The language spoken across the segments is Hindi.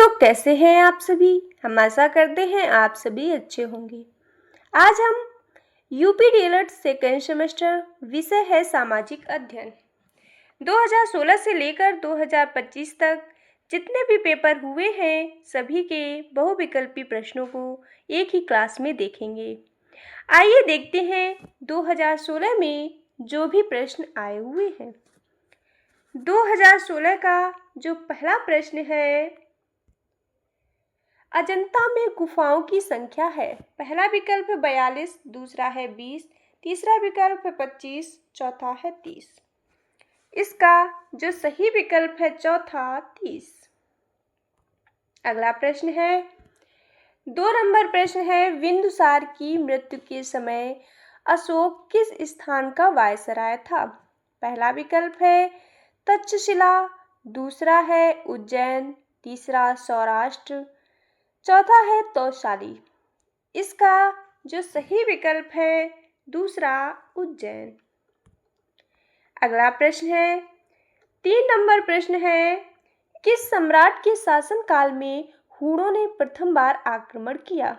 दोस्तों, कैसे हैं आप सभी। हम आशा करते हैं आप सभी अच्छे होंगे। आज हम यूपी डीएलएड सेकेंड सेमेस्टर विषय है सामाजिक अध्ययन 2016 से लेकर 2025 तक जितने भी पेपर हुए हैं सभी के बहुविकल्पी प्रश्नों को एक ही क्लास में देखेंगे। आइए देखते हैं 2016 में जो भी प्रश्न आए हुए हैं। 2016 का जो पहला प्रश्न है, अजंता में गुफाओं की संख्या है। पहला विकल्प है 42, दूसरा है 20, तीसरा विकल्प है 25, चौथा है 30। इसका जो सही विकल्प है चौथा 30। अगला प्रश्न है 2 नंबर प्रश्न है, बिंदुसार की मृत्यु के समय अशोक किस स्थान का वायसराय था। पहला विकल्प है तक्षशिला, दूसरा है उज्जैन, तीसरा सौराष्ट्र, चौथा है तौशाली। इसका जो सही विकल्प है दूसरा उज्जैन। अगला प्रश्न है 3 नंबर प्रश्न है, किस सम्राट के शासनकाल में हूणों ने प्रथम बार आक्रमण किया।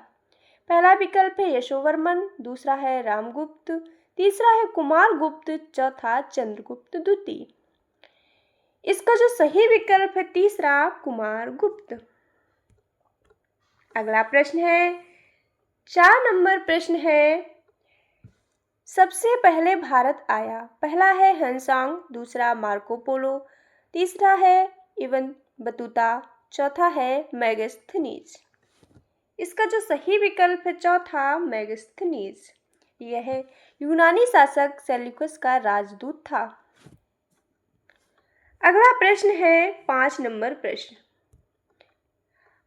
पहला विकल्प है यशोवर्मन, दूसरा है रामगुप्त, तीसरा है कुमारगुप्त, चौथा चंद्रगुप्त द्वितीय। इसका जो सही विकल्प है तीसरा कुमारगुप्त। अगला प्रश्न है 4 नंबर प्रश्न है, सबसे पहले भारत आया। पहला है हंसांग, दूसरा मार्को पोलो, तीसरा है इब्न बतूता, चौथा है मेगास्थनीज। इसका जो सही विकल्प है चौथा मेगास्थनीज। यह यूनानी शासक सेल्यूकस का राजदूत था। अगला प्रश्न है 5 नंबर प्रश्न,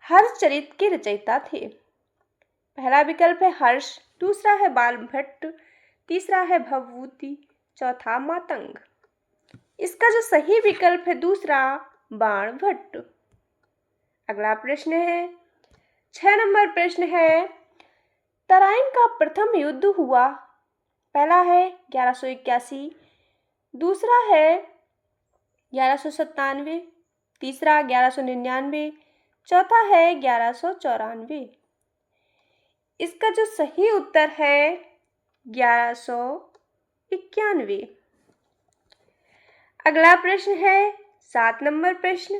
हर्षचरित के रचयिता थे। पहला विकल्प है हर्ष, दूसरा है बालभट्ट, तीसरा है भवभूति, चौथा मातंग। इसका जो सही विकल्प है दूसरा बाणभट्ट। अगला प्रश्न है 6 नंबर प्रश्न है, तराइन का प्रथम युद्ध हुआ। पहला है 1181, दूसरा है 1197, तीसरा 1199, चौथा है 1194। इसका जो सही उत्तर है 1191। अगला प्रश्न है 7 नंबर प्रश्न,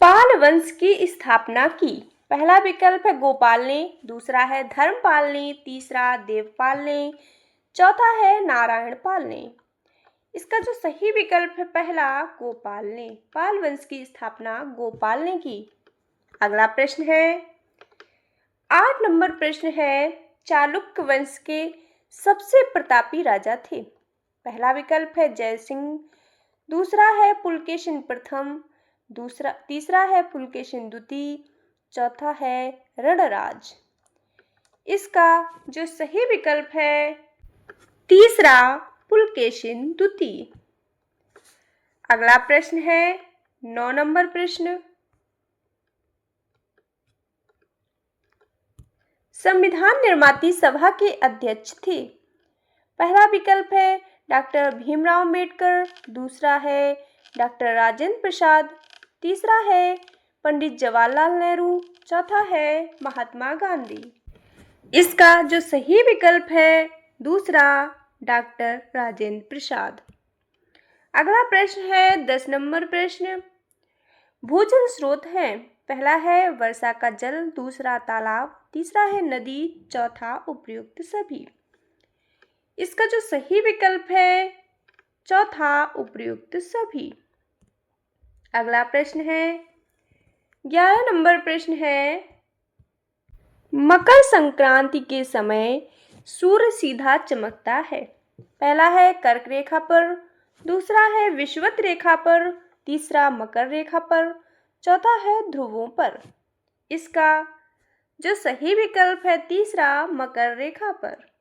पाल वंश की स्थापना की। पहला विकल्प है गोपाल ने, दूसरा है धर्मपाल ने, तीसरा देवपाल ने, चौथा है नारायण पाल ने। इसका जो सही विकल्प है पहला गोपाल ने। पाल वंश की स्थापना गोपाल ने की। अगला प्रश्न है 8 नंबर प्रश्न है, चालुक्य वंश के सबसे प्रतापी राजा थे। पहला विकल्प है जय सिंह, दूसरा है पुलकेशिन प्रथम, तीसरा है पुलकेशिन द्वितीय, चौथा है रणराज। इसका जो सही विकल्प है तीसरा पुलकेशिन द्वितीय। अगला प्रश्न है 9 नंबर प्रश्न, संविधान निर्माती सभा के अध्यक्ष थे। पहला विकल्प है डॉक्टर भीमराव अंबेडकर, दूसरा है डॉक्टर राजेंद्र प्रसाद, तीसरा है पंडित जवाहरलाल नेहरू, चौथा है महात्मा गांधी। इसका जो सही विकल्प है दूसरा डॉक्टर राजेंद्र प्रसाद। अगला प्रश्न है 10 नंबर प्रश्न, भूजल स्रोत है। पहला है वर्षा का जल, दूसरा तालाब, तीसरा है नदी, चौथा उपर्युक्त सभी। इसका जो सही विकल्प है चौथा उपर्युक्त सभी। अगला प्रश्न है 11 नंबर प्रश्न है, मकर संक्रांति के समय सूर्य सीधा चमकता है। पहला है कर्क रेखा पर, दूसरा है विषुवत रेखा पर, तीसरा मकर रेखा पर, चौथा है ध्रुवों पर। इसका जो सही विकल्प है तीसरा मकर रेखा पर।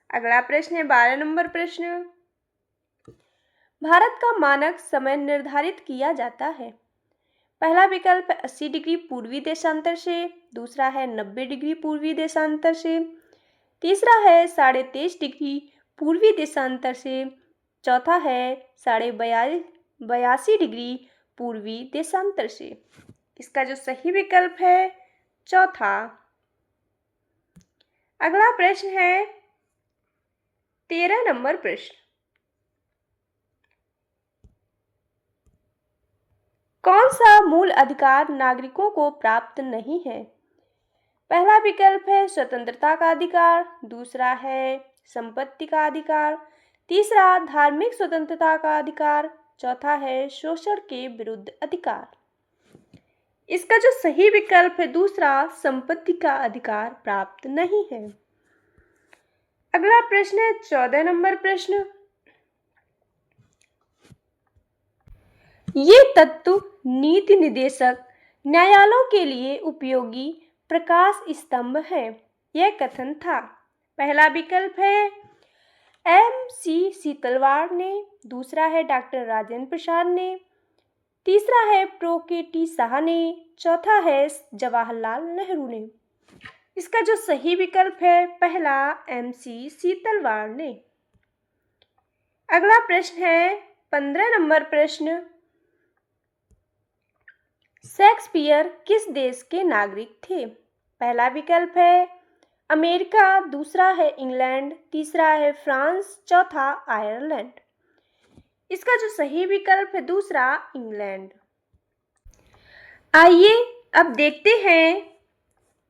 अगला प्रश्न है 12 नंबर प्रश्न, भारत का मानक समय निर्धारित किया जाता है। पहला विकल्प है 80 डिग्री पूर्वी देशांतर से, दूसरा है 90 डिग्री पूर्वी देशांतर से, तीसरा है 23.5 डिग्री पूर्वी देशांतर से, चौथा है 42.5 82 डिग्री पूर्वी देशांतर से। इसका जो सही विकल्प है चौथा। अगला प्रश्न है 13 नंबर प्रश्न। कौन सा मूल अधिकार नागरिकों को प्राप्त नहीं है? पहला विकल्प है स्वतंत्रता का अधिकार, दूसरा है संपत्ति का अधिकार, तीसरा धार्मिक स्वतंत्रता का अधिकार, चौथा है शोषण के विरुद्ध अधिकार। इसका जो सही विकल्प है दूसरा, संपत्ति का अधिकार प्राप्त नहीं है। अगला प्रश्न है 14 नंबर प्रश्न। ये तत्व नीति निदेशक न्यायालयों के लिए उपयोगी प्रकाश स्तंभ है, यह कथन था। पहला विकल्प है MC सीतलवाड़ ने, दूसरा है डॉक्टर राजेंद्र प्रसाद ने, तीसरा है प्रो KT शाह ने, चौथा है जवाहरलाल नेहरू ने। इसका जो सही विकल्प है पहला, MC सीतलवाड़ ने। अगला प्रश्न है 15 नंबर प्रश्न। शेक्सपियर किस देश के नागरिक थे? पहला विकल्प है अमेरिका, दूसरा है इंग्लैंड, तीसरा है फ्रांस, चौथा आयरलैंड। इसका जो सही विकल्प है दूसरा, इंग्लैंड। आइए अब देखते हैं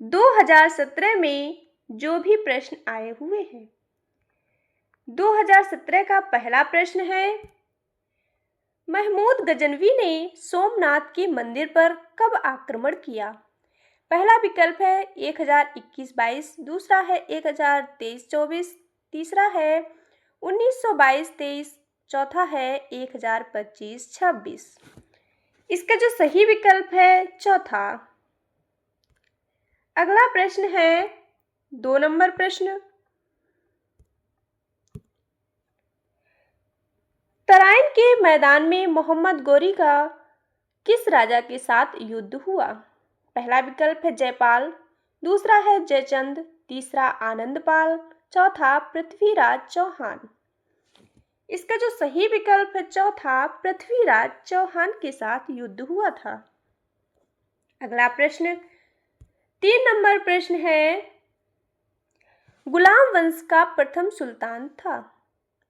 2017 में जो भी प्रश्न आए हुए हैं। 2017 का पहला प्रश्न है महमूद गजनवी ने सोमनाथ के मंदिर पर कब आक्रमण किया? पहला विकल्प है 1021-22, दूसरा है 1023-24, तीसरा है 1922-23, चौथा है 1025-26। इसका जो सही विकल्प है चौथा। अगला प्रश्न है 2 नंबर प्रश्न। तराइन के मैदान में मोहम्मद गौरी का किस राजा के साथ युद्ध हुआ? पहला विकल्प है जयपाल, दूसरा है जयचंद, तीसरा आनंदपाल, चौथा पृथ्वीराज चौहान। इसका जो सही विकल्प है चौथा, पृथ्वीराज चौहान के साथ युद्ध हुआ था। अगला प्रश्न 3 नंबर प्रश्न है गुलाम वंश का प्रथम सुल्तान था।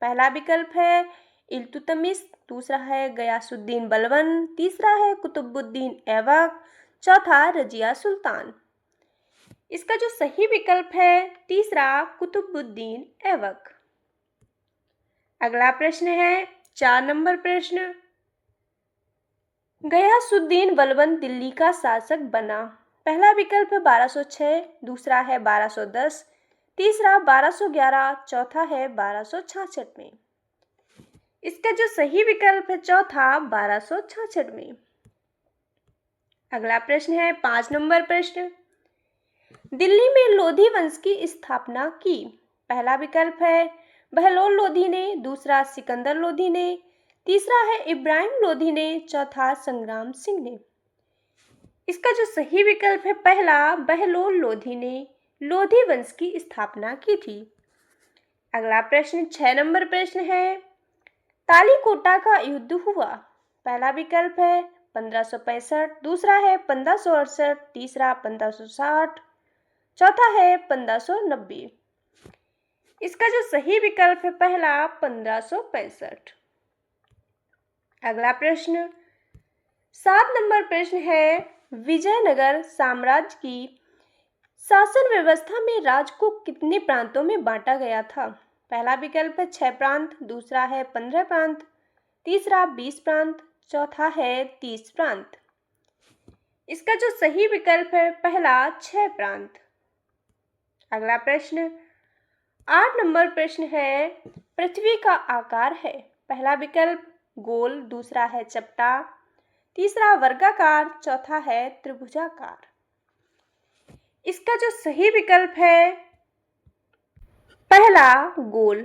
पहला विकल्प है इल्तुतमिश, दूसरा है गयासुद्दीन बलबन, तीसरा है कुतुबुद्दीन ऐबक, चौथा रजिया सुल्तान। इसका जो सही विकल्प है तीसरा, कुतुबुद्दीन ऐबक। अगला प्रश्न है 4 नंबर प्रश्न। गयासुद्दीन बलबन दिल्ली का शासक बना। पहला विकल्प है 1206, दूसरा है 1210, तीसरा 1211, चौथा है 1266 में। इसका जो सही विकल्प है चौथा, 1266 में। अगला प्रश्न है 5 नंबर प्रश्न। दिल्ली में लोधी वंश की स्थापना की। पहला विकल्प है बहलोल लोधी ने, दूसरा सिकंदर लोधी ने, तीसरा है इब्राहिम लोधी ने, चौथा संग्राम सिंह ने। इसका जो सही विकल्प है पहला, बहलोल लोधी ने लोधी वंश की स्थापना की थी। अगला प्रश्न 6 नंबर प्रश्न है तालीकोटा का युद्ध हुआ। पहला विकल्प है 1565, दूसरा है 1568, तीसरा 1560, चौथा है 1590। इसका जो सही विकल्प है पहला, 1565। अगला प्रश्न 7 नंबर प्रश्न है विजयनगर साम्राज्य की शासन व्यवस्था में राज्य को कितने प्रांतों में बांटा गया था? पहला विकल्प है 6 प्रांत, दूसरा है 15 प्रांत, तीसरा 20 प्रांत, चौथा है 30 प्रांत। इसका जो सही विकल्प है पहला, 6 प्रांत। अगला प्रश्न 8 नंबर प्रश्न है पृथ्वी का आकार है। पहला विकल्प गोल, दूसरा है चपटा, तीसरा वर्गाकार, चौथा है त्रिभुजाकार। इसका जो सही विकल्प है पहला, गोल।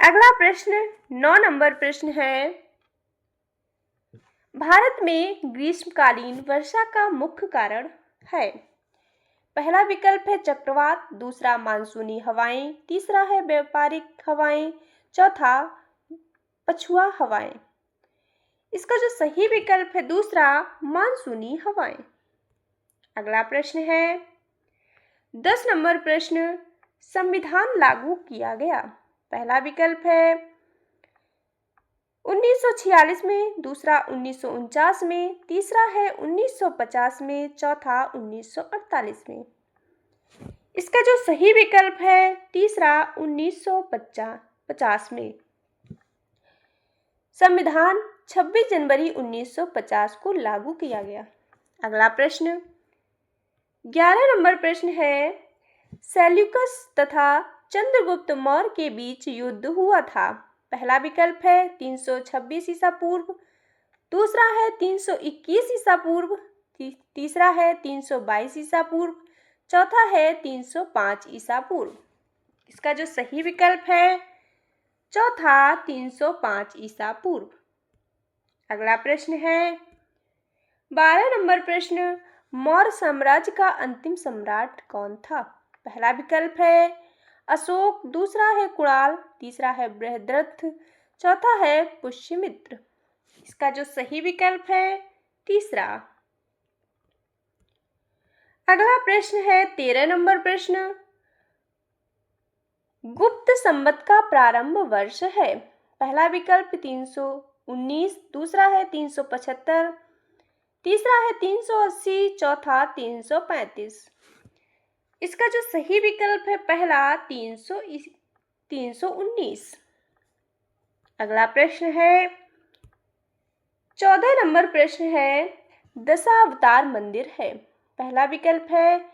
अगला प्रश्न 9 नंबर प्रश्न है भारत में ग्रीष्मकालीन वर्षा का मुख्य कारण है। पहला विकल्प है चक्रवात, दूसरा मानसूनी हवाएं, तीसरा है व्यापारिक हवाएं, चौथा पछुआ हवाएं। इसका जो सही विकल्प है दूसरा मानसूनी हवाएं। अगला प्रश्न है 10 नंबर प्रश्न, संविधान लागू किया गया। पहला विकल्प है 1946 में, दूसरा 1949 में, तीसरा है 1950 में, चौथा 1948 में। इसका जो सही विकल्प है तीसरा 1950 में। संविधान 26 जनवरी 1950 को लागू किया गया। अगला प्रश्न 11 नंबर प्रश्न है सेल्यूकस तथा चंद्रगुप्त मौर्य के बीच युद्ध हुआ था। पहला विकल्प है 326 ईसा पूर्व, दूसरा है 321 ईसा पूर्व, तीसरा है 322 ईसा पूर्व, चौथा है 305 ईसा पूर्व। इसका जो सही विकल्प है चौथा 305 ईसा पूर्व। अगला प्रश्न है 12 नंबर प्रश्न, मौर्य साम्राज्य का अंतिम सम्राट कौन था। पहला विकल्प है अशोक, दूसरा है कुणाल, तीसरा है बृहद्रथ, चौथा है पुष्यमित्र। इसका जो सही विकल्प है तीसरा। अगला प्रश्न है 13 नंबर प्रश्न, गुप्त संवत का प्रारंभ वर्ष है। पहला विकल्प 319, दूसरा है 375, तीसरा है 380, चौथा 335। इसका जो सही विकल्प है पहला 319। अगला प्रश्न है 14 नंबर प्रश्न है दशावतार मंदिर है। पहला विकल्प है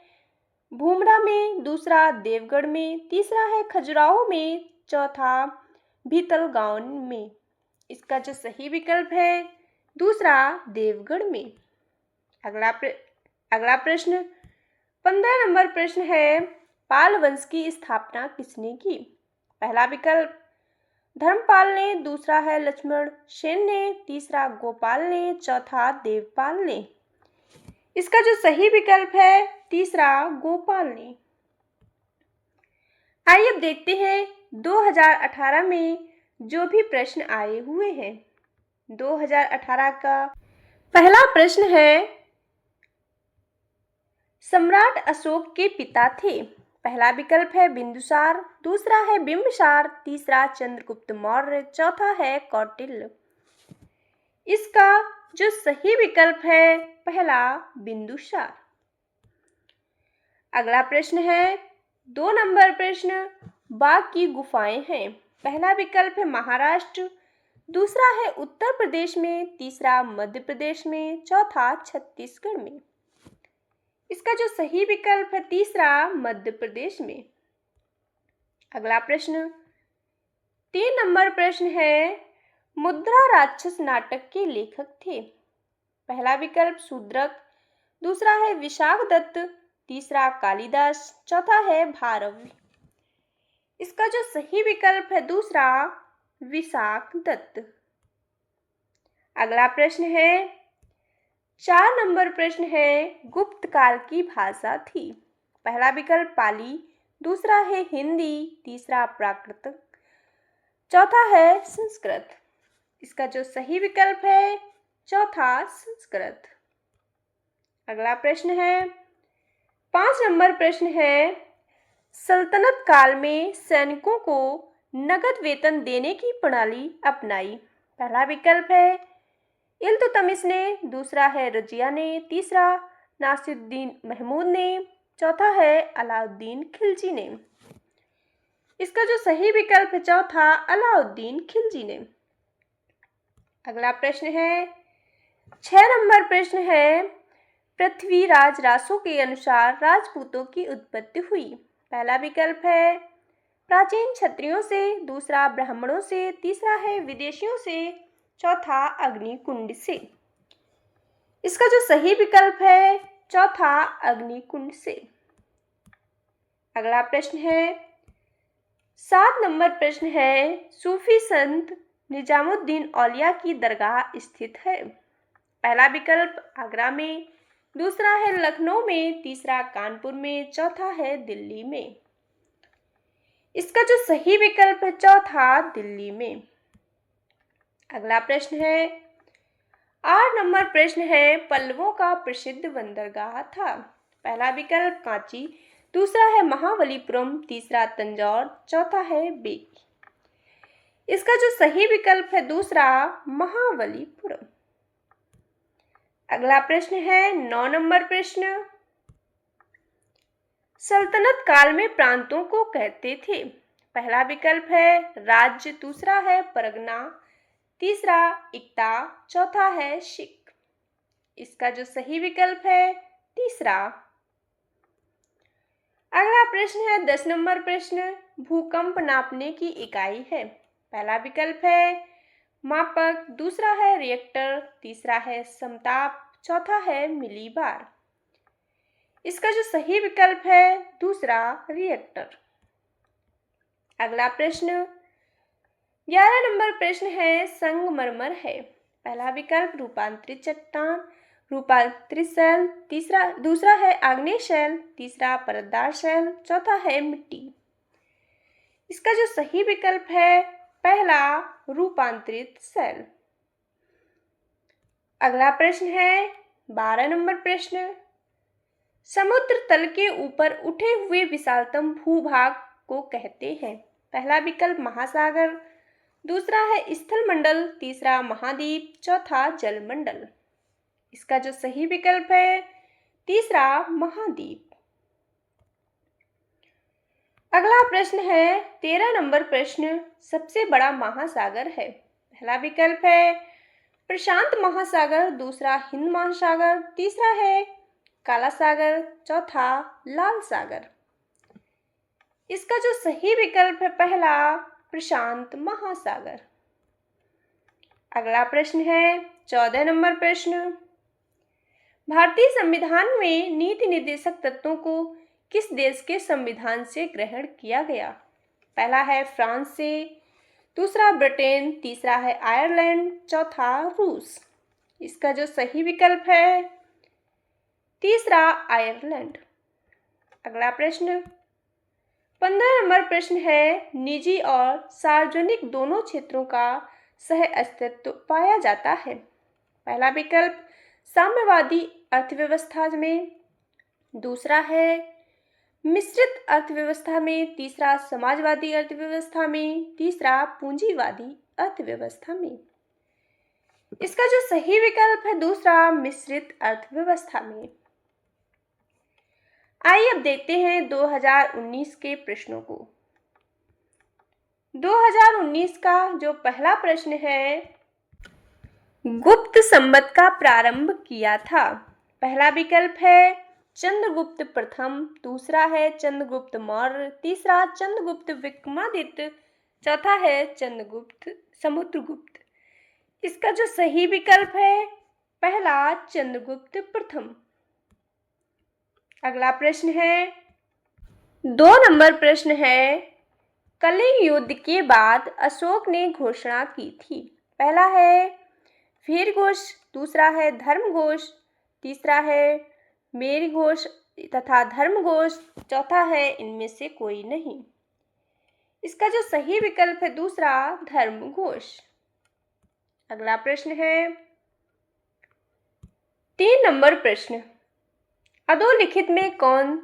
भूमरा में, दूसरा देवगढ़ में, तीसरा है खजुराहो में, चौथा भीतलगांव में। इसका जो सही विकल्प है दूसरा देवगढ़ में। अगला प्रश्न 15 नंबर प्रश्न है पाल वंश की स्थापना किसने की। पहला विकल्प धर्मपाल ने, दूसरा है लक्ष्मण सेन ने, तीसरा गोपाल ने, चौथा देवपाल ने। इसका जो सही विकल्प है तीसरा गोपाल ने। आइए अब देखते हैं 2018 में जो भी प्रश्न आए हुए हैं। 2018 का पहला प्रश्न है सम्राट अशोक के पिता थे। पहला विकल्प है बिंदुसार, दूसरा है बिंबिसार, तीसरा चंद्रगुप्त मौर्य, चौथा है कौटिल्य। इसका जो सही विकल्प है पहला बिंदुसार। अगला प्रश्न है 2 नंबर प्रश्न, बाघ की गुफाएं हैं। पहला विकल्प है महाराष्ट्र, दूसरा है उत्तर प्रदेश में, तीसरा मध्य प्रदेश में, चौथा छत्तीसगढ़ में। इसका जो सही विकल्प है तीसरा मध्य प्रदेश में। अगला प्रश्न 3 नंबर प्रश्न है मुद्रा राक्षस नाटक के लेखक थे। पहला विकल्प शूद्रक, दूसरा है विशाखदत्त, तीसरा कालिदास, चौथा है भारवी। इसका जो सही विकल्प है दूसरा विशाखदत्त। अगला प्रश्न है 4 नंबर प्रश्न है गुप्त काल की भाषा थी। पहला विकल्प पाली, दूसरा है हिंदी, तीसरा प्राकृत, चौथा है संस्कृत। इसका जो सही विकल्प है चौथा संस्कृत। अगला प्रश्न है 5 नंबर प्रश्न है सल्तनत काल में सैनिकों को नगद वेतन देने की प्रणाली अपनाई। पहला विकल्प है इल्तुतमिश ने, दूसरा है रजिया ने, तीसरा नासिरुद्दीन महमूद ने, चौथा है अलाउद्दीन खिलजी ने। इसका जो सही विकल्प है चौथा अलाउद्दीन खिलजी ने। अगला प्रश्न है 6 नंबर प्रश्न है पृथ्वीराज रासो के अनुसार राजपूतों की उत्पत्ति हुई। पहला विकल्प है प्राचीन क्षत्रियों से, दूसरा ब्राह्मणों से, तीसरा है विदेशियों से, चौथा अग्निकुंड से। इसका जो सही विकल्प है चौथा अग्निकुंड से। अगला प्रश्न है 7 नंबर प्रश्न है सूफी संत निजामुद्दीन औलिया की दरगाह स्थित है। पहला विकल्प आगरा में, दूसरा है लखनऊ में, तीसरा कानपुर में, चौथा है दिल्ली में। इसका जो सही विकल्प है चौथा दिल्ली में। अगला प्रश्न है 8 नंबर प्रश्न है पल्लवों का प्रसिद्ध बंदरगाह था। पहला विकल्प कांची, दूसरा है महाबलीपुरम, तीसरा तंजौर, चौथा है बेगी। इसका जो सही विकल्प है दूसरा महाबलीपुरम। अगला प्रश्न है 9 नंबर प्रश्न, सल्तनत काल में प्रांतों को कहते थे। पहला विकल्प है राज्य, दूसरा है परगना, तीसरा इक्ता, चौथा है सिख। इसका जो सही विकल्प है तीसरा। अगला प्रश्न है 10 नंबर प्रश्न, भूकंप नापने की इकाई है। पहला विकल्प है मापक, दूसरा है रिएक्टर, तीसरा है समताप, चौथा है मिलीबार। इसका जो सही विकल्प है दूसरा रिएक्टर। अगला प्रश्न 11 नंबर प्रश्न है संगमरमर है। पहला विकल्प रूपांतरित चट्टान, रूपांतरित शैल, दूसरा है आग्नेय शैल, तीसरा परतदार शैल, चौथा है मिट्टी। इसका जो सही विकल्प है पहला रूपांतरित शैल। अगला प्रश्न है 12 नंबर प्रश्न, समुद्र तल के ऊपर उठे हुए विशालतम भूभाग को कहते हैं। पहला विकल्प महासागर, दूसरा है स्थलमंडल, तीसरा महाद्वीप, चौथा जलमंडल। इसका जो सही विकल्प है तीसरा महाद्वीप। अगला प्रश्न है 13 नंबर प्रश्न, सबसे बड़ा महासागर है। पहला विकल्प है प्रशांत महासागर, दूसरा हिंद महासागर, तीसरा है काला सागर, चौथा लाल सागर। इसका जो सही विकल्प है पहला प्रशांत महासागर। अगला प्रश्न है 14 नंबर प्रश्न, भारतीय संविधान में नीति निर्देशक तत्वों को किस देश के संविधान से ग्रहण किया गया। पहला है फ्रांस से, दूसरा ब्रिटेन, तीसरा है आयरलैंड, चौथा रूस। इसका जो सही विकल्प है तीसरा आयरलैंड। अगला प्रश्न 15 नंबर प्रश्न है निजी और सार्वजनिक दोनों क्षेत्रों का सह अस्तित्व पाया जाता है। पहला विकल्प साम्यवादी अर्थव्यवस्था में, दूसरा है मिश्रित अर्थव्यवस्था में, तीसरा समाजवादी अर्थव्यवस्था में, तीसरा पूंजीवादी अर्थव्यवस्था में। इसका जो सही विकल्प है दूसरा मिश्रित अर्थव्यवस्था में। आइए अब देखते हैं 2019 के प्रश्नों को। 2019 का जो पहला प्रश्न है, गुप्त संवत का प्रारंभ किया था। पहला विकल्प है चंद्रगुप्त प्रथम, दूसरा है चंद्रगुप्त मौर्य, तीसरा चंद्रगुप्त विक्रमादित्य, चौथा है चंद्रगुप्त समुद्रगुप्त। इसका जो सही विकल्प है पहला चंद्रगुप्त प्रथम। अगला प्रश्न है 2 नंबर प्रश्न है, कलिंग युद्ध के बाद अशोक ने घोषणा की थी। पहला है वीर घोष, दूसरा है धर्म घोष, तीसरा है मेरी घोष तथा धर्म घोष, चौथा है इनमें से कोई नहीं। इसका जो सही विकल्प है दूसरा धर्म घोष। अगला प्रश्न है 3 नंबर प्रश्न, अधोलिखित में कौन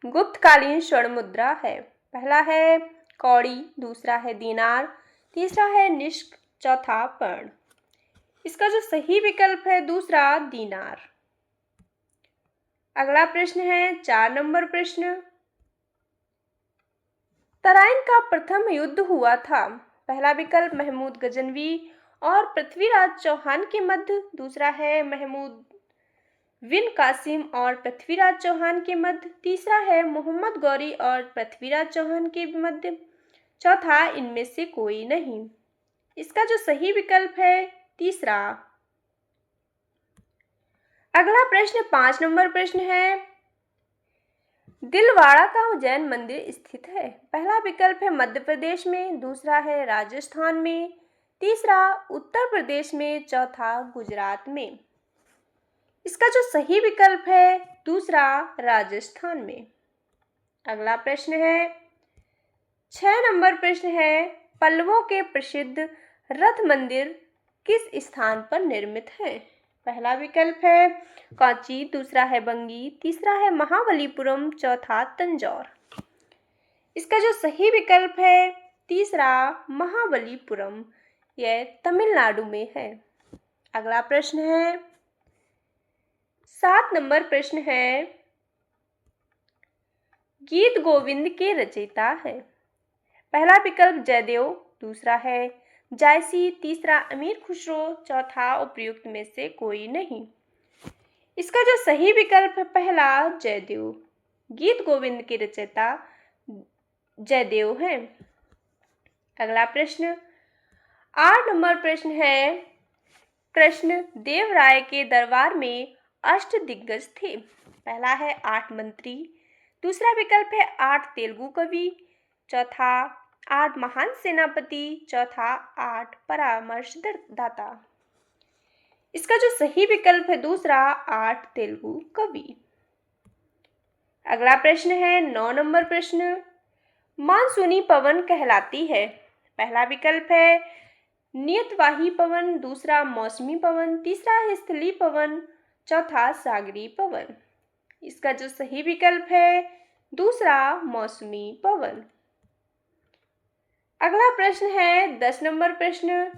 गुप्तकालीन स्वर्ण मुद्रा है। पहला है कौड़ी, दूसरा है दीनार, तीसरा है निष्क, चौथा पर्ण। इसका जो सही विकल्प है दूसरा दीनार। अगला प्रश्न है 4 नंबर प्रश्न, तराइन का प्रथम युद्ध हुआ था। पहला विकल्प महमूद गजनवी और पृथ्वीराज चौहान के मध्य, दूसरा है महमूद बिन कासिम और पृथ्वीराज चौहान के मध्य, तीसरा है मोहम्मद गौरी और पृथ्वीराज चौहान के मध्य, चौथा इनमें से कोई नहीं। इसका जो सही विकल्प है तीसरा। अगला प्रश्न 5 नंबर प्रश्न है, दिलवाड़ा का उज्जैन मंदिर स्थित है। पहला विकल्प है मध्य प्रदेश में, दूसरा है राजस्थान में, तीसरा उत्तर प्रदेश में, चौथा गुजरात में। इसका जो सही विकल्प है दूसरा राजस्थान में। अगला प्रश्न है 6 नंबर प्रश्न है, पल्लवों के प्रसिद्ध रथ मंदिर किस स्थान पर निर्मित है? पहला विकल्प है कांची, दूसरा है बंगी, तीसरा है महाबलीपुरम, चौथा तंजौर। इसका जो सही विकल्प है तीसरा महाबलीपुरम, यह तमिलनाडु में है। अगला प्रश्न है 7 नंबर प्रश्न है गीत गोविंद के रचयिता है। पहला विकल्प जयदेव, दूसरा है जायसी, तीसरा अमीर खुसरो, चौथा उपयुक्त में से कोई नहीं। इसका जो सही विकल्प है पहला जयदेव, गीत गोविंद के रचयिता जयदेव हैं। अगला प्रश्न 8 नंबर प्रश्न है कृष्ण देव राय के दरबार में अष्टदिग्गज थे। पहला है 8 मंत्री, दूसरा विकल्प है 8 तेलुगु कवि, चौथा 8 महान सेनापति, चौथा 8 परामर्शदाता। इसका जो सही विकल्प है दूसरा 8 तेलुगु कवि। अगला प्रश्न है 9 नंबर प्रश्न मानसूनी पवन कहलाती है। पहला विकल्प है नियतवाही पवन, दूसरा मौसमी पवन, तीसरा है स्थलीय पवन, चौथा सागरीय पवन। इसका जो सही विकल्प है दूसरा मौसमी पवन। अगला प्रश्न है 10 नंबर प्रश्न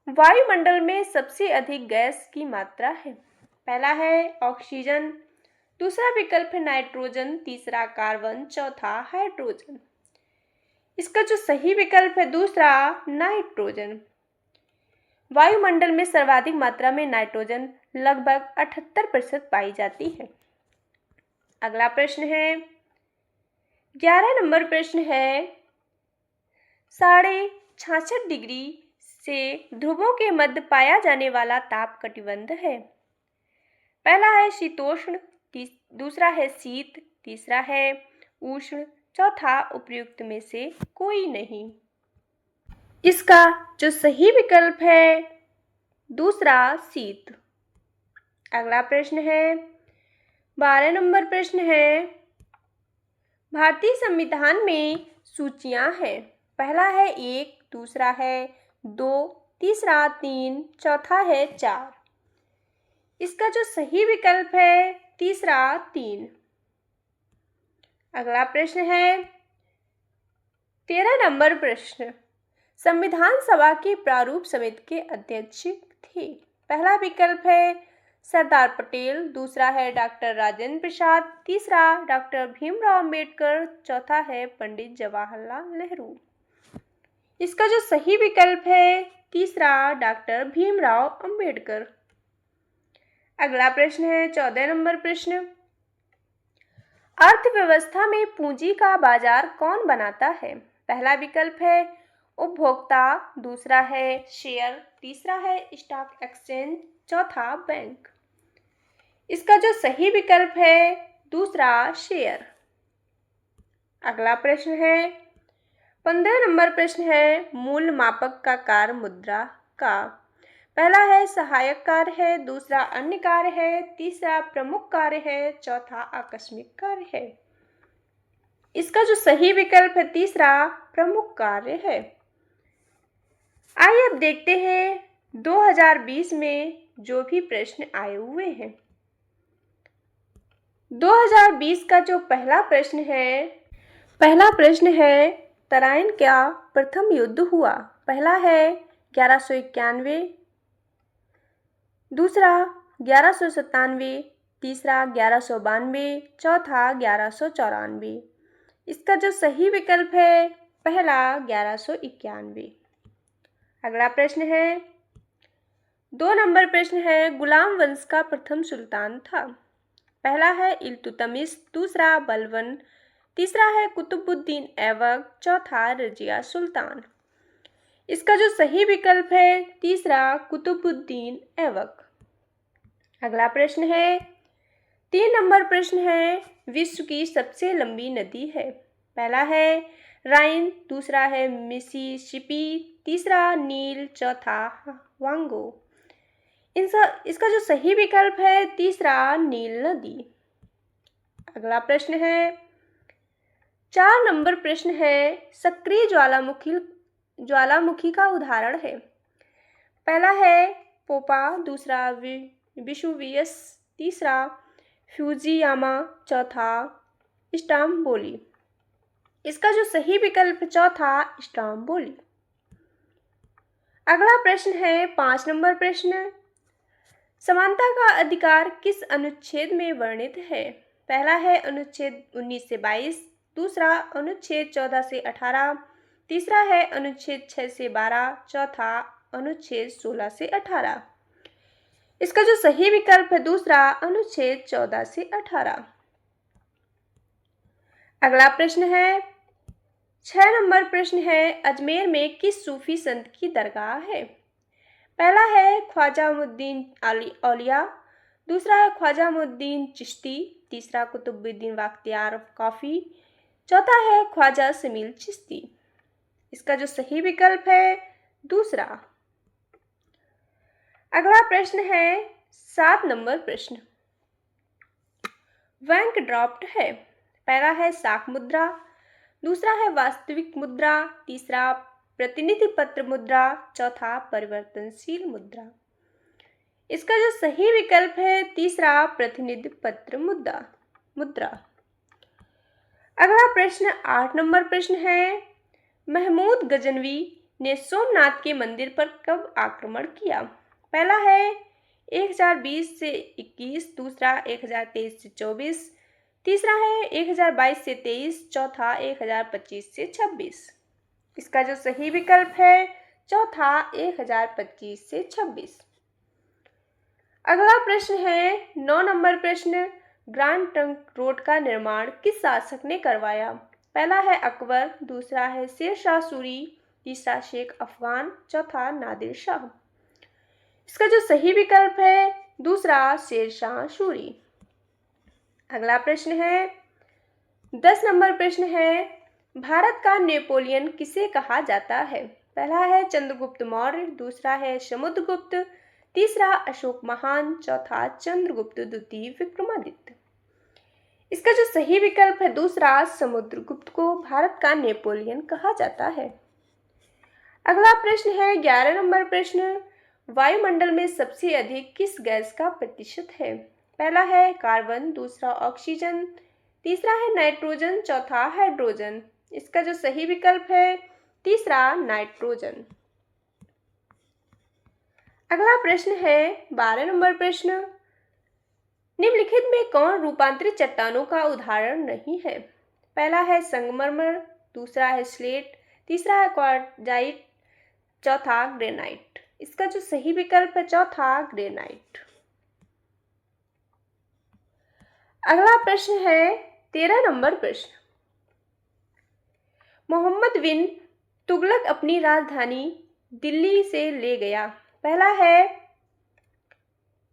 वायुमंडल में सबसे अधिक गैस की मात्रा है। पहला है ऑक्सीजन, दूसरा विकल्प है नाइट्रोजन, तीसरा कार्बन, चौथा हाइड्रोजन। इसका जो सही विकल्प है दूसरा नाइट्रोजन। वायुमंडल में सर्वाधिक मात्रा में नाइट्रोजन लगभग 78% पाई जाती है। अगला प्रश्न है 11 नंबर प्रश्न है 66.5 डिग्री से ध्रुवों के मध्य पाया जाने वाला ताप कटिबंध है। पहला है शीतोष्ण, दूसरा है शीत, तीसरा है उष्ण, चौथा उपयुक्त में से कोई नहीं। इसका जो सही विकल्प है दूसरा शीत। अगला प्रश्न है 12 नंबर प्रश्न है भारतीय संविधान में सूचियां हैं। पहला है 1, दूसरा है 2, तीसरा 3, चौथा है 4। इसका जो सही विकल्प है तीसरा 3। अगला प्रश्न है 13 नंबर प्रश्न संविधान सभा के प्रारूप समिति के अध्यक्ष थे। पहला विकल्प है सरदार पटेल, दूसरा है डॉक्टर राजेंद्र प्रसाद, तीसरा डॉक्टर भीमराव अंबेडकर, चौथा है पंडित जवाहरलाल नेहरू। इसका जो सही विकल्प है तीसरा डॉक्टर भीमराव अंबेडकर। अगला प्रश्न है 14 नंबर प्रश्न अर्थव्यवस्था में पूंजी का बाजार कौन बनाता है? पहला विकल्प है उपभोक्ता, दूसरा है शेयर, तीसरा है स्टॉक एक्सचेंज, चौथा बैंक। इसका जो सही विकल्प है दूसरा शेयर। अगला प्रश्न है 15 नंबर प्रश्न है मूल मापक का कार्य मुद्रा का। पहला है सहायक कार्य है, दूसरा अन्य कार्य है, तीसरा प्रमुख कार्य है, चौथा आकस्मिक कार्य है। इसका जो सही विकल्प है तीसरा प्रमुख कार्य है। आइए अब देखते हैं 2020 में जो भी प्रश्न आए हुए हैं। 2020 का जो पहला प्रश्न है तराइन का प्रथम युद्ध हुआ। पहला है 1191, दूसरा 1197, तीसरा 1192, चौथा 1194। इसका जो सही विकल्प है पहला 1191। अगला प्रश्न है 2 नंबर प्रश्न है गुलाम वंश का प्रथम सुल्तान था। पहला है इल्तुतमिश, दूसरा बलबन, तीसरा है कुतुबुद्दीन ऐबक, चौथा रजिया सुल्तान। इसका जो सही विकल्प है तीसरा कुतुबुद्दीन ऐबक। अगला प्रश्न है 3 नंबर प्रश्न है विश्व की सबसे लंबी नदी है। पहला है राइन, दूसरा है मिसिसिपी, तीसरा नील, चौथा वांगो। इसका जो सही विकल्प है तीसरा नील नदी। अगला प्रश्न है 4 नंबर प्रश्न है सक्रिय ज्वालामुखी का उदाहरण है। पहला है पोपा, दूसरा विशुवियस, तीसरा फ्यूजियामा, चौथा स्टाम्बोली। इसका जो सही विकल्प चौथा स्टाम्बोली। अगला प्रश्न है 5 नंबर प्रश्न। समानता का अधिकार किस अनुच्छेद में वर्णित है? पहला है अनुच्छेद 19 से 22, दूसरा अनुच्छेद 14 से 18, तीसरा है अनुच्छेद 6 से 12, चौथा अनुच्छेद 16 से 18। इसका जो सही विकल्प है दूसरा अनुच्छेद 14 से 18। अगला प्रश्न है 6 नंबर प्रश्न है अजमेर में किस सूफी संत की दरगाह है? पहला है ख्वाजा मुद्दीन औलिया, दूसरा है ख्वाजा मुद्दीन चिश्ती, तीसरा कुतुबुद्दीन बख्तियार काफी, चौथा है ख्वाजा समील चिश्ती। इसका जो सही विकल्प है दूसरा। अगला प्रश्न है 7 नंबर प्रश्न। बैंक ड्राफ्ट है। पहला है साख मुद्रा, दूसरा है वास्तविक मुद्रा, तीसरा प्रतिनिधि पत्र मुद्रा, चौथा परिवर्तनशील मुद्रा। इसका जो सही विकल्प है तीसरा प्रतिनिधि पत्र मुद्रा। अगला प्रश्न 8 नंबर प्रश्न है महमूद गजनवी ने सोमनाथ के मंदिर पर कब आक्रमण किया? पहला है 1020 से 21, दूसरा 1023 से 24, तीसरा है 1022 से 23, चौथा 1025 से 26। इसका जो सही विकल्प है चौथा 1025 से 26। अगला प्रश्न है 9 नंबर प्रश्न। ग्रांड ट्रंक रोड का निर्माण किस शासक ने करवाया? पहला है अकबर, दूसरा है शेर शाह सूरी, तीसरा शेख अफगान, चौथा नादिर शाह। इसका जो सही विकल्प है दूसरा शेर शाह सूरी। अगला प्रश्न है 10 नंबर प्रश्न है भारत का नेपोलियन किसे कहा जाता है? पहला है चंद्रगुप्त मौर्य, दूसरा है समुद्रगुप्त, तीसरा अशोक महान, चौथा चंद्रगुप्त द्वितीय विक्रमादित्य। इसका जो सही विकल्प है दूसरा समुद्रगुप्त को भारत का नेपोलियन कहा जाता है। अगला प्रश्न है 11 नंबर प्रश्न। वायुमंडल में सबसे अधिक किस गैस का प्रतिशत है? पहला है कार्बन, दूसरा ऑक्सीजन, तीसरा है नाइट्रोजन, चौथा हाइड्रोजन। इसका जो सही विकल्प है तीसरा नाइट्रोजन। अगला प्रश्न है 12 नंबर प्रश्न। निम्नलिखित में कौन रूपांतरित चट्टानों का उदाहरण नहीं है? पहला है संगमरमर, दूसरा है स्लेट, तीसरा है क्वार्टजाइट, चौथा ग्रेनाइट। इसका जो सही विकल्प है चौथा ग्रेनाइट। अगला प्रश्न है 13 नंबर प्रश्न। मोहम्मद बिन तुगलक अपनी राजधानी दिल्ली से ले गया। पहला है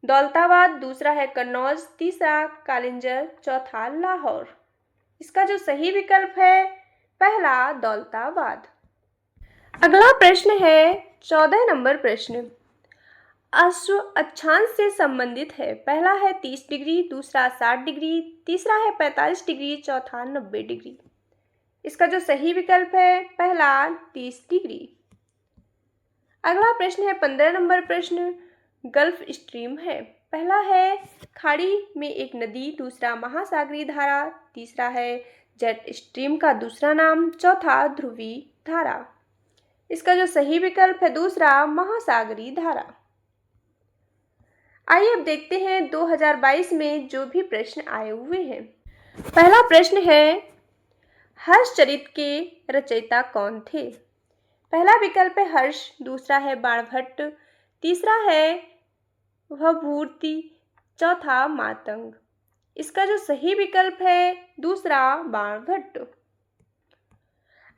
दौलताबाद, दूसरा है कन्नौज, तीसरा कालिंजर, चौथा लाहौर। इसका जो सही विकल्प है पहला दौलताबाद। अगला प्रश्न है 14 नंबर प्रश्न। अश्व अक्षांश से संबंधित है। पहला है 30 डिग्री, दूसरा 60 डिग्री, तीसरा है 45 डिग्री, चौथा 90 डिग्री। इसका जो सही विकल्प है पहला 30 डिग्री। अगला प्रश्न है 15 नंबर प्रश्न। गल्फ स्ट्रीम है। पहला है खाड़ी में एक नदी, दूसरा महासागरीय धारा, तीसरा है जेट स्ट्रीम का दूसरा नाम, चौथा ध्रुवी धारा। इसका जो सही विकल्प है दूसरा महासागरीय धारा। आइए अब देखते हैं 2022 में जो भी प्रश्न आए हुए हैं। पहला प्रश्न है हर्षचरित के रचयिता कौन थे? पहला विकल्प है हर्ष, दूसरा है बाणभट्ट, तीसरा है भवभूति, चौथा मातंग। इसका जो सही विकल्प है दूसरा बाणभट्ट।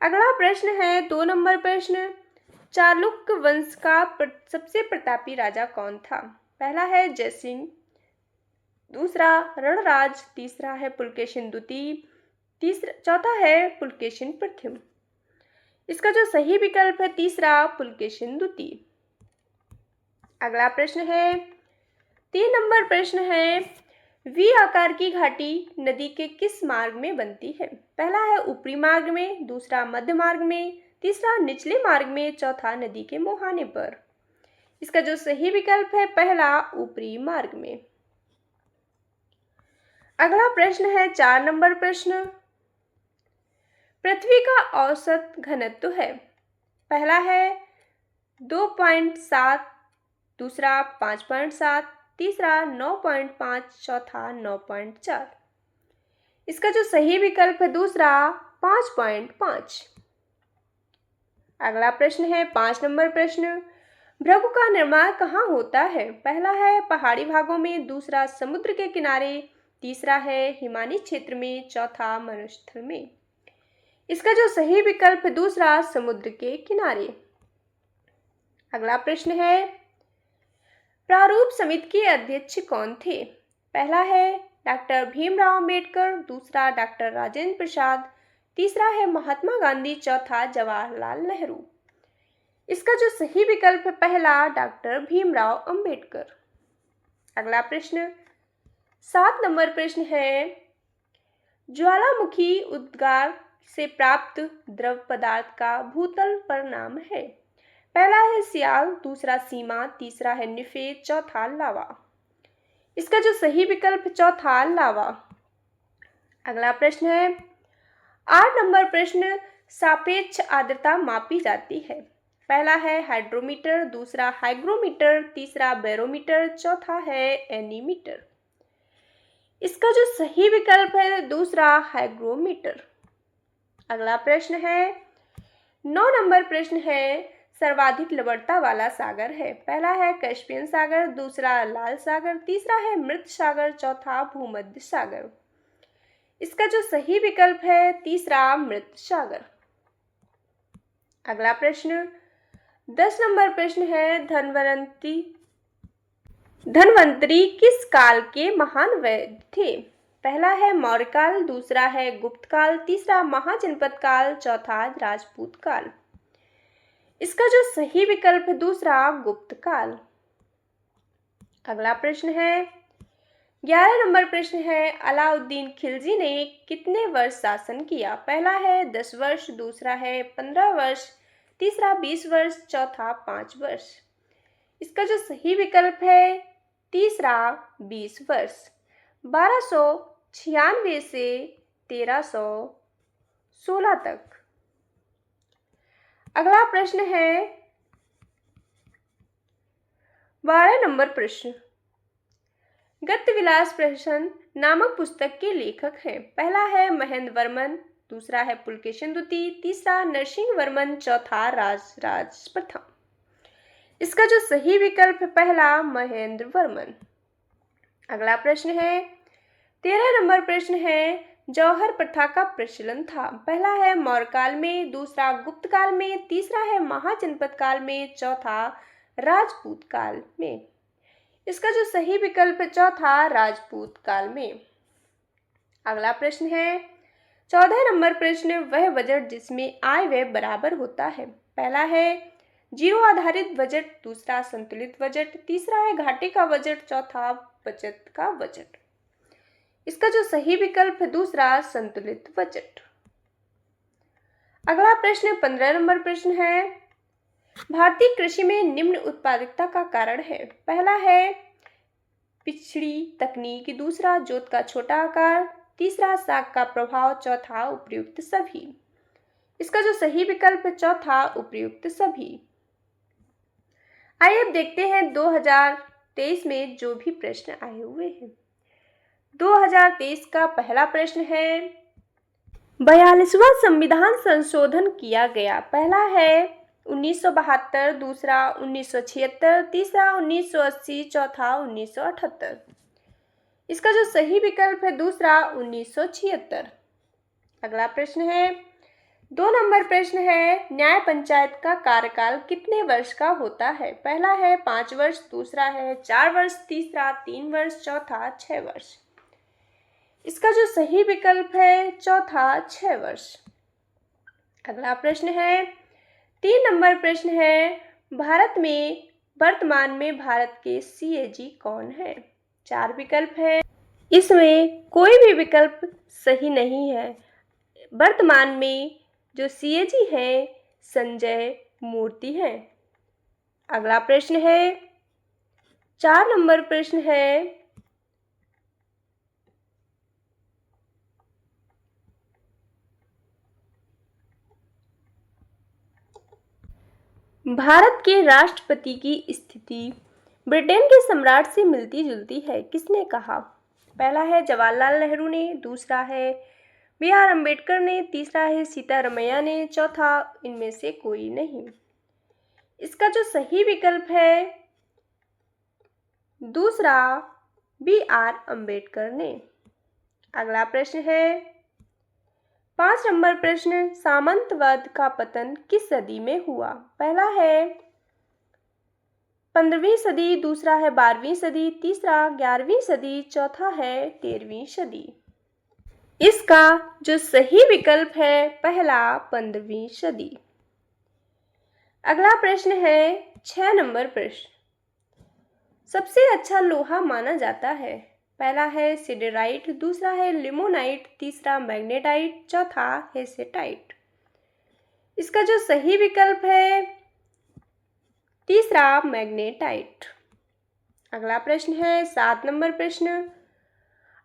अगला प्रश्न है 2 नंबर प्रश्न। चालुक्य वंश का सबसे प्रतापी राजा कौन था? पहला है जयसिंह, दूसरा रणराज, तीसरा है पुलकेशिन द्वितीय, चौथा है पुलकेशिन प्रथम। इसका जो सही विकल्प है तीसरा पुलकेशिन द्वितीय। अगला प्रश्न है 3 नंबर प्रश्न है वी आकार की घाटी नदी के किस मार्ग में बनती है? पहला है ऊपरी मार्ग में, दूसरा मध्य मार्ग में, तीसरा निचले मार्ग में, चौथा नदी के मुहाने पर। इसका जो सही विकल्प है पहला, ऊपरी मार्ग में। अगला प्रश्न है 4 नंबर प्रश्न। पृथ्वी का औसत घनत्व है, पहला है 2.7, दूसरा 5.7, तीसरा 9.5, चौथा 9.4। इसका जो सही विकल्प है दूसरा, 5.5। अगला प्रश्न है 5 नंबर प्रश्न। भृगु का निर्माण कहाँ होता है, पहला है पहाड़ी भागों में, दूसरा समुद्र के किनारे, तीसरा है हिमानी क्षेत्र में, चौथा मरुस्थल में। इसका जो सही विकल्प है दूसरा, समुद्र के किनारे। अगला प्रश्न है प्रारूप समिति के अध्यक्ष कौन थे, पहला है डॉक्टर भीमराव अंबेडकर, दूसरा डॉक्टर राजेंद्र प्रसाद, तीसरा है महात्मा गांधी, चौथा जवाहरलाल नेहरू। इसका जो सही विकल्प है पहला, डॉक्टर भीमराव अंबेडकर। अगला प्रश्न 7 नंबर प्रश्न है ज्वालामुखी उद्गार से प्राप्त द्रव पदार्थ का भूतल पर नाम है, पहला है सियाल, दूसरा सीमा, तीसरा है निफेद, चौथा लावा। इसका जो सही विकल्प चौथा, लावा। अगला प्रश्न है 8 नंबर प्रश्न। सापेक्ष आर्द्रता मापी जाती है, पहला है हाइड्रोमीटर, दूसरा हाइग्रोमीटर, तीसरा बैरोमीटर, चौथा है एनीमीटर। इसका जो सही विकल्प है दूसरा, हाइग्रोमीटर। अगला प्रश्न है 9 नंबर प्रश्न है सर्वाधिक लवणता वाला सागर है, पहला है कैस्पियन सागर, दूसरा लाल सागर, तीसरा है मृत सागर, चौथा भूमध्य सागर। इसका जो सही विकल्प है तीसरा, मृत सागर। अगला प्रश्न 10 नंबर प्रश्न है धन्वंतरी किस काल के महान वैद्य थे, पहला है मौर्य काल, दूसरा है गुप्त काल, तीसरा महाजनपद काल, चौथा राजपूत काल। इसका जो सही विकल्प है दूसरा, गुप्त काल। अगला प्रश्न है 11 नंबर प्रश्न है अलाउद्दीन खिलजी ने कितने वर्ष शासन किया, पहला है 10 वर्ष, दूसरा है 15 वर्ष, तीसरा 20 वर्ष, चौथा 5 वर्ष। इसका जो सही विकल्प है तीसरा, 20 वर्ष। 1296 से 1316 तक। अगला प्रश्न है 12 नंबर प्रश्न। गद्यविलास प्रहसन नामक पुस्तक के लेखक हैं, पहला है महेंद्र वर्मन, दूसरा है पुलकेशिन द्वितीय, तीसरा नरसिंह वर्मन, चौथा राज प्रथम। इसका जो सही विकल्प है पहला, महेंद्र वर्मन। अगला प्रश्न है 13 नंबर प्रश्न है जौहर प्रथा का प्रचलन था, पहला है मौर्य काल में, दूसरा गुप्त काल में, तीसरा है महाजनपद काल में, चौथा राजपूत काल में। इसका जो सही विकल्प है चौथा, राजपूत काल में। अगला प्रश्न है 14 नंबर प्रश्न। वह बजट जिसमें आय व्यय बराबर होता है, पहला है जीरो आधारित बजट, दूसरा संतुलित बजट, तीसरा है घाटे का बजट, चौथा बचत का बजट। इसका जो सही विकल्प है दूसरा, संतुलित बजट। अगला प्रश्न 15 नंबर प्रश्न है भारतीय कृषि में निम्न उत्पादकता का कारण है, पहला है पिछड़ी तकनीक, दूसरा जोत का छोटा आकार, तीसरा साग का प्रभाव, चौथा उपयुक्त सभी। इसका जो सही विकल्प है चौथा, उपयुक्त सभी। आइए अब देखते हैं 2023 में जो भी प्रश्न आए हुए हैं। 2023 का पहला प्रश्न है 42वां संविधान संशोधन किया गया, पहला है 1972, दूसरा 1976, तीसरा 1980, चौथा 1978। इसका जो सही विकल्प है दूसरा, 1976। अगला प्रश्न है 2 नंबर प्रश्न है न्याय पंचायत का कार्यकाल कितने वर्ष का होता है, पहला है 5 वर्ष, दूसरा है 4 वर्ष, तीसरा 3 वर्ष, चौथा 6 वर्ष। इसका जो सही विकल्प है चौथा, 6 वर्ष। अगला प्रश्न है 3 नंबर प्रश्न है भारत में वर्तमान में भारत के सीएजी कौन है, 4 विकल्प है, इसमें कोई भी विकल्प सही नहीं है। वर्तमान में जो सीएजी है संजय मूर्ति है। अगला प्रश्न है 4 नंबर प्रश्न है भारत के राष्ट्रपति की स्थिति ब्रिटेन के सम्राट से मिलती जुलती है, किसने कहा? पहला है जवाहरलाल नेहरू ने, दूसरा है B.R. अम्बेडकर ने, तीसरा है सीतारमैया ने, चौथा इनमें से कोई नहीं। इसका जो सही विकल्प है दूसरा B.R. अम्बेडकर ने। अगला प्रश्न है 5 नंबर प्रश्न, सामंतवाद का पतन किस सदी में हुआ? पहला है 15वीं सदी, दूसरा है 12वीं सदी, तीसरा 11वीं सदी, चौथा है 13वीं सदी। इसका जो सही विकल्प है पहला 15वीं सदी। अगला प्रश्न है 6 नंबर प्रश्न, सबसे अच्छा लोहा माना जाता है? पहला है सिडेराइट, दूसरा है लिमोनाइट, तीसरा मैग्नेटाइट, चौथा है सेटाइट। इसका जो सही विकल्प है तीसरा मैग्नेटाइट। अगला प्रश्न है 7 नंबर प्रश्न,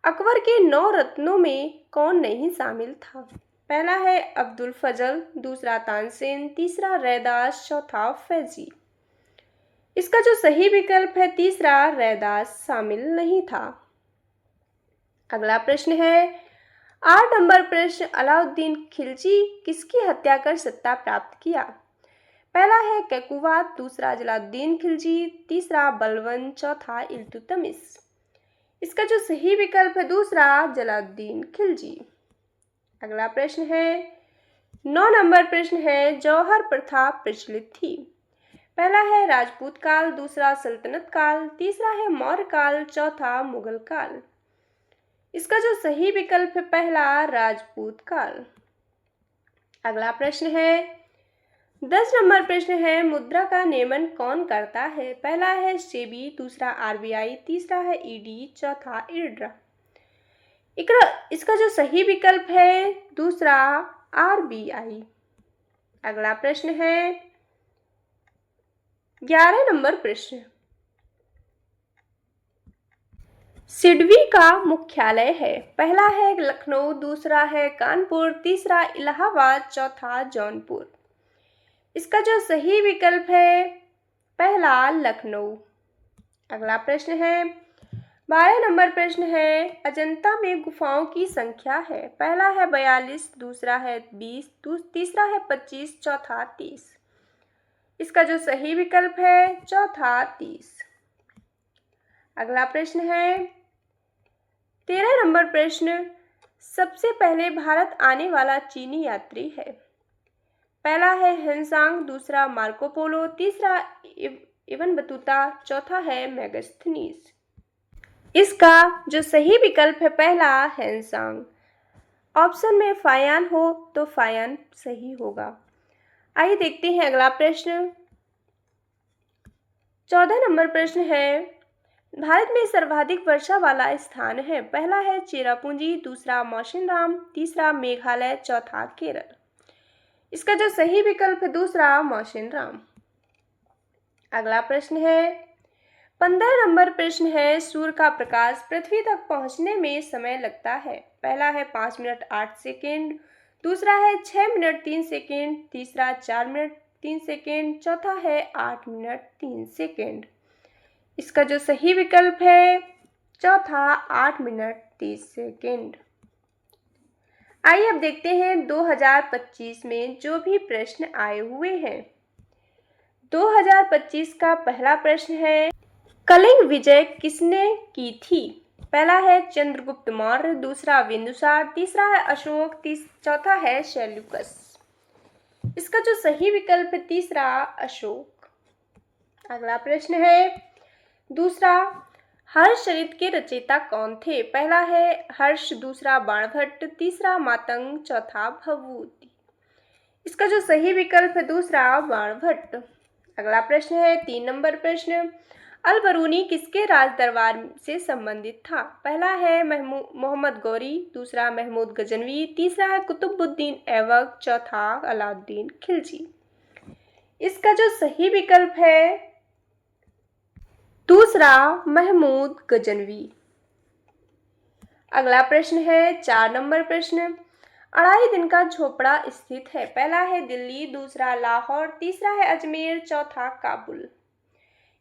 अकबर के 9 रत्नों में कौन नहीं शामिल था? पहला है अब्दुल फजल, दूसरा तानसेन, तीसरा रैदास, चौथा फैजी। इसका जो सही विकल्प है तीसरा रैदास शामिल नहीं था। अगला प्रश्न है 8 नंबर प्रश्न, अलाउद्दीन खिलजी किसकी हत्या कर सत्ता प्राप्त किया? पहला है कैकुबात, दूसरा जलालुद्दीन खिलजी, तीसरा बलबन, चौथा इल्तुतमिश। इसका जो सही विकल्प है दूसरा जलालुद्दीन खिलजी। अगला प्रश्न है 9 नंबर प्रश्न है, जौहर प्रथा प्रचलित थी? पहला है राजपूत काल, दूसरा सल्तनत काल, तीसरा है मौर्य काल, चौथा मुगल काल। इसका जो सही विकल्प है पहला राजपूत काल। अगला प्रश्न है 10 नंबर प्रश्न है, मुद्रा का नियमन कौन करता है? पहला है सेबी, दूसरा RBI, तीसरा है ED, चौथा IRDA। इसका जो सही विकल्प है दूसरा RBI। अगला प्रश्न है 11 नंबर प्रश्न, सिडबी का मुख्यालय है? पहला है लखनऊ, दूसरा है कानपुर, तीसरा इलाहाबाद, चौथा जौनपुर। इसका जो सही विकल्प है पहला लखनऊ। अगला प्रश्न है 12 नंबर प्रश्न है, अजंता में गुफाओं की संख्या है? पहला है 42, दूसरा है 20, तीसरा है 25, चौथा 30। इसका जो सही विकल्प है चौथा 30। अगला प्रश्न है 13 नंबर प्रश्न, सबसे पहले भारत आने वाला चीनी यात्री है? पहला है हेनसांग, दूसरा मार्को पोलो, तीसरा इबन बतूता, चौथा है मेगास्थनीज। इसका जो सही विकल्प है पहला हेनसांग। ऑप्शन में फायान हो तो फायान सही होगा। आइए देखते हैं अगला प्रश्न। 14 नंबर प्रश्न है, भारत में सर्वाधिक वर्षा वाला स्थान है? पहला है चेरापूंजी, दूसरा मौसिनराम, तीसरा मेघालय, चौथा केरल। इसका जो सही विकल्प है दूसरा मौसिनराम। अगला प्रश्न है 15 नंबर प्रश्न है, सूर्य का प्रकाश पृथ्वी तक पहुंचने में समय लगता है? पहला है 5 मिनट 8 सेकेंड, दूसरा है 6 मिनट 3 सेकेंड, तीसरा 4 मिनट 3 सेकेंड, चौथा है 8 मिनट 3 सेकेंड। इसका जो सही विकल्प है चौथा 8 मिनट 30 सेकेंड। आइए अब देखते हैं 2025 में जो भी प्रश्न आए हुए हैं। 2025 का पहला प्रश्न है, कलिंग विजय किसने की थी? पहला है चंद्रगुप्त मौर्य, दूसरा बिंदुसार, तीसरा है अशोक, चौथा है सेल्यूकस। इसका जो सही विकल्प है तीसरा अशोक। अगला प्रश्न है दूसरा, हर्षचरित के रचयिता कौन थे? पहला है हर्ष, दूसरा बाणभट्ट, तीसरा मातंग, चौथा भवभूति। इसका जो सही विकल्प है दूसरा बाणभट्ट। अगला प्रश्न है 3 नंबर प्रश्न, अल बरूनी किसके राज दरबार से संबंधित था? पहला है मोहम्मद गौरी, दूसरा महमूद गजनवी, तीसरा है कुतुबुद्दीन ऐबक, चौथा अलाउद्दीन खिलजी। इसका जो सही विकल्प है दूसरा महमूद गजनवी। अगला प्रश्न है 4 नंबर प्रश्न। अढ़ाई दिन का झोपड़ा स्थित है। पहला है दिल्ली, दूसरा लाहौर, तीसरा है अजमेर, चौथा काबुल।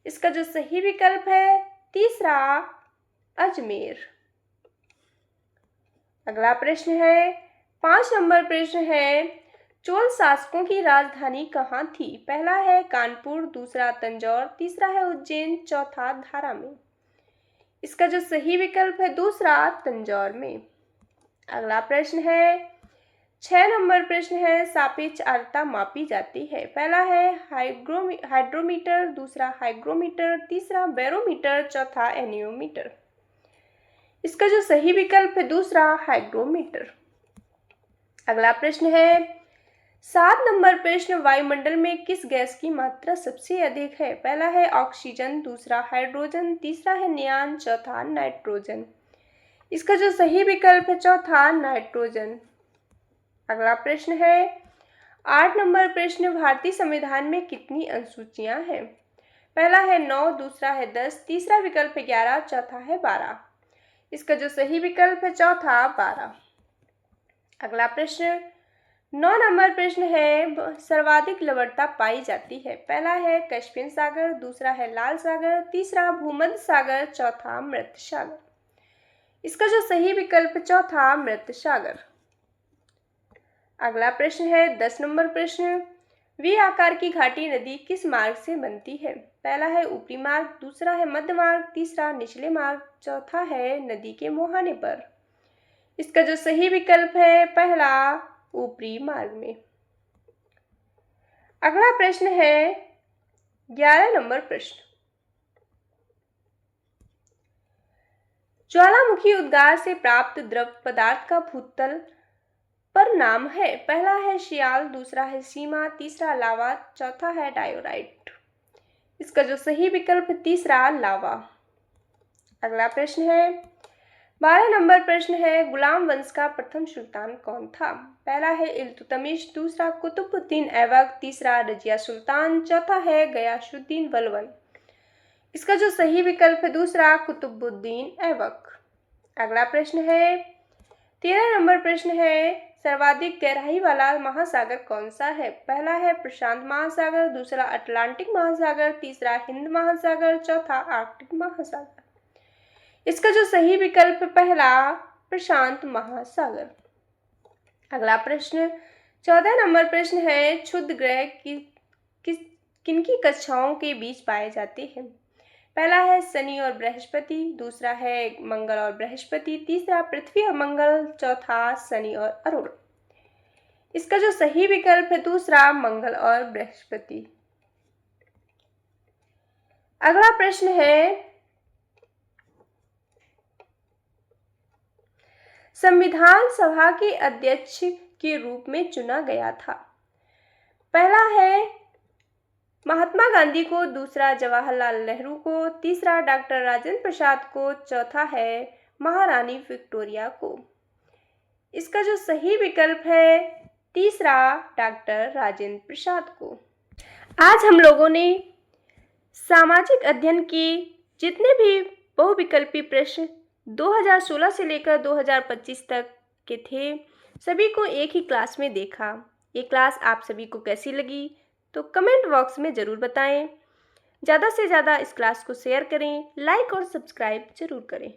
इसका जो सही विकल्प है तीसरा अजमेर। अगला प्रश्न है 5 नंबर प्रश्न है चोल शासकों की राजधानी कहाँ थी। पहला है कानपुर, दूसरा तंजौर, तीसरा है उज्जैन, चौथा धारा में। इसका जो सही विकल्प है दूसरा तंजौर में। अगला प्रश्न है 6 नंबर प्रश्न है सापेक्ष आर्द्रता मापी जाती है। पहला है हाइड्रोमीटर, दूसरा हाइग्रोमीटर, तीसरा बैरोमीटर, चौथा एनियोमीटर। इसका जो सही विकल्प है दूसरा हाइग्रोमीटर। अगला प्रश्न है 7 नंबर प्रश्न वायुमंडल में किस गैस की मात्रा सबसे अधिक है। पहला है ऑक्सीजन, दूसरा हाइड्रोजन, तीसरा है नियान, चौथा नाइट्रोजन। इसका जो सही विकल्प है चौथा नाइट्रोजन। अगला प्रश्न है 8 नंबर प्रश्न भारतीय संविधान में कितनी अनुसूचियां हैं। पहला है 9, दूसरा है 10, तीसरा विकल्प है 11, चौथा है 12। इसका जो सही विकल्प है चौथा 12। अगला प्रश्न 9 नंबर प्रश्न है सर्वाधिक लवणता पाई जाती है। पहला है कैस्पियन सागर, दूसरा है लाल सागर, तीसरा भूमध्य सागर, चौथा मृत सागर। इसका जो सही विकल्प चौथा मृत सागर। अगला प्रश्न है 10 नंबर प्रश्न वी आकार की घाटी नदी किस मार्ग से बनती है। पहला है ऊपरी मार्ग, दूसरा है मध्य मार्ग, तीसरा निचले मार्ग, चौथा है नदी के मुहाने पर। इसका जो सही विकल्प है पहला ऊपरी मार्ग में। अगला प्रश्न है 11 नंबर प्रश्न ज्वालामुखी उद्गार से प्राप्त द्रव पदार्थ का भूतल पर नाम है। पहला है शियाल, दूसरा है सीमा, तीसरा लावा, चौथा है डायोराइट। इसका जो सही विकल्प तीसरा लावा। अगला प्रश्न है 12 नंबर प्रश्न है गुलाम वंश का प्रथम सुल्तान कौन था। पहला है इल्तुतमिश, दूसरा कुतुबुद्दीन ऐबक, तीसरा रजिया सुल्तान, चौथा है गयासुद्दीन बलबन। इसका जो सही विकल्प है दूसरा कुतुबुद्दीन ऐबक। अगला प्रश्न है 13 नंबर प्रश्न है सर्वाधिक गहराई वाला महासागर कौन सा है। पहला है प्रशांत महासागर, दूसरा अटलांटिक महासागर, तीसरा हिंद महासागर, चौथा आर्कटिक महासागर। इसका जो सही विकल्प पहला प्रशांत महासागर। अगला प्रश्न 14 नंबर प्रश्न है क्षुद्र ग्रह किनकी कक्षाओं के बीच पाए जाते हैं। पहला है शनि और बृहस्पति, दूसरा है मंगल और बृहस्पति, तीसरा पृथ्वी और मंगल, चौथा शनि और अरुण। इसका जो सही विकल्प है दूसरा मंगल और बृहस्पति। अगला प्रश्न है संविधान सभा के अध्यक्ष के रूप में चुना गया था। पहला है महात्मा गांधी को, दूसरा जवाहरलाल नेहरू को, तीसरा डॉक्टर राजेंद्र प्रसाद को, चौथा है महारानी विक्टोरिया को। इसका जो सही विकल्प है तीसरा डॉक्टर राजेंद्र प्रसाद को। आज हम लोगों ने सामाजिक अध्ययन के जितने भी बहुविकल्पी प्रश्न 2016 से लेकर 2025 तक के थे सभी को एक ही क्लास में देखा। ये क्लास आप सभी को कैसी लगी तो कमेंट बॉक्स में ज़रूर बताएं। ज़्यादा से ज़्यादा इस क्लास को शेयर करें, लाइक और सब्सक्राइब ज़रूर करें।